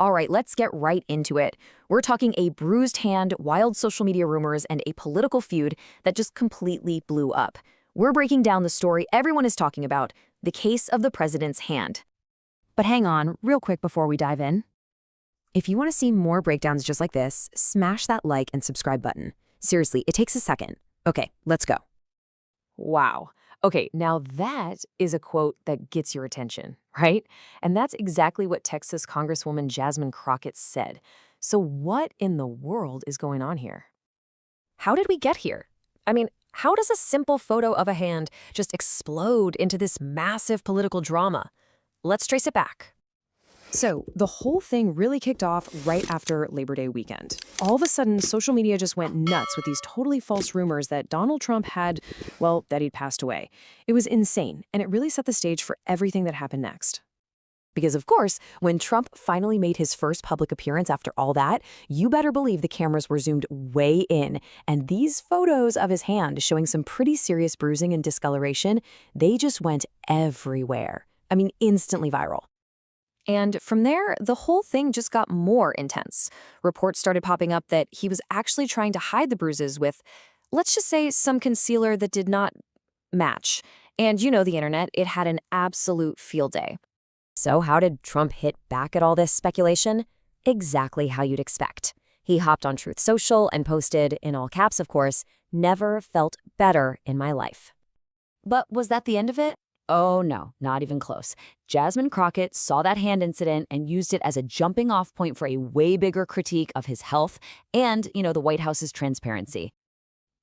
All right, let's get right into it. We're talking a bruised hand, wild social media rumors, and a political feud that just completely blew up. We're breaking down the story everyone is talking about, the case of the president's hand. But hang on, real quick before we dive in. If you want to see more breakdowns just like this, smash that like and subscribe button. Seriously, it takes a second. Okay, let's go. Wow. Okay, now that is a quote that gets your attention, right? And that's exactly what Texas Congresswoman Jasmine Crockett said. So what in the world is going on here? How did we get here? I mean, how does a simple photo of a hand just explode into this massive political drama? Let's trace it back. So, the whole thing really kicked off right after Labor Day weekend. All of a sudden, social media just went nuts with these totally false rumors that Donald Trump had, well, that he'd passed away. It was insane, and it really set the stage for everything that happened next. Because, of course, when Trump finally made his first public appearance after all that, you better believe the cameras were zoomed way in. And these photos of his hand showing some pretty serious bruising and discoloration, they just went everywhere. I mean, instantly viral. And from there, the whole thing just got more intense. Reports started popping up that he was actually trying to hide the bruises with, let's just say, some concealer that did not match. And you know the internet, it had an absolute field day. So how did Trump hit back at all this speculation? Exactly how you'd expect. He hopped on Truth Social and posted, in all caps of course, "Never felt better in my life." But was that the end of it? Oh no, not even close. Jasmine Crockett saw that hand incident and used it as a jumping off point for a way bigger critique of his health and, the White House's transparency.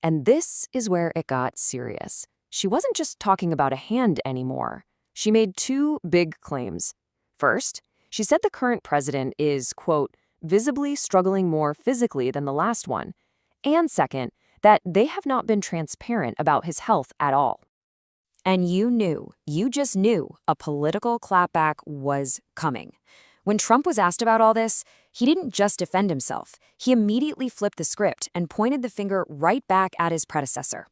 And this is where it got serious. She wasn't just talking about a hand anymore. She made two big claims. First, she said the current president is, quote, visibly struggling more physically than the last one. And second, that they have not been transparent about his health at all. And you just knew a political clapback was coming. When Trump was asked about all this, he didn't just defend himself. He immediately flipped the script and pointed the finger right back at his predecessor.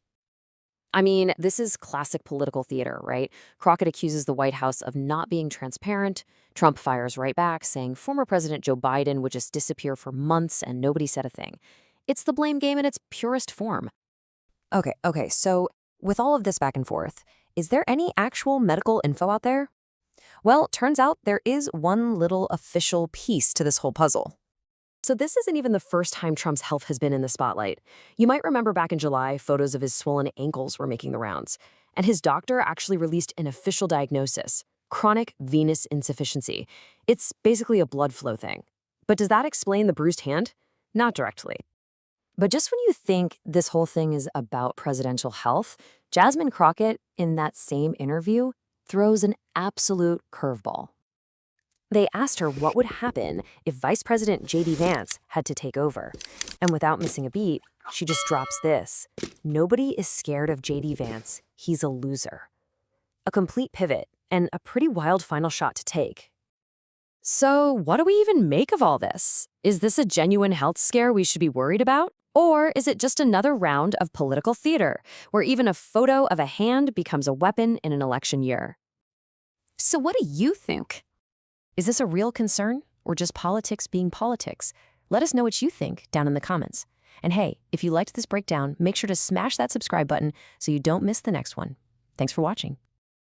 I mean, this is classic political theater, right? Crockett accuses the White House of not being transparent. Trump fires right back, saying former President Joe Biden would just disappear for months and nobody said a thing. It's the blame game in its purest form. Okay, so with all of this back and forth, is there any actual medical info out there? Well, turns out there is one little official piece to this whole puzzle. So this isn't even the first time Trump's health has been in the spotlight. You might remember back in July, photos of his swollen ankles were making the rounds. And his doctor actually released an official diagnosis, chronic venous insufficiency. It's basically a blood flow thing. But does that explain the bruised hand? Not directly. But just when you think this whole thing is about presidential health, Jasmine Crockett, in that same interview, throws an absolute curveball. They asked her what would happen if Vice President J.D. Vance had to take over. And without missing a beat, she just drops this. Nobody is scared of J.D. Vance. He's a loser. A complete pivot and a pretty wild final shot to take. So what do we even make of all this? Is this a genuine health scare we should be worried about? Or is it just another round of political theater, where even a photo of a hand becomes a weapon in an election year? So what do you think? Is this a real concern, or just politics being politics? Let us know what you think down in the comments. And hey, if you liked this breakdown, make sure to smash that subscribe button so you don't miss the next one. Thanks for watching.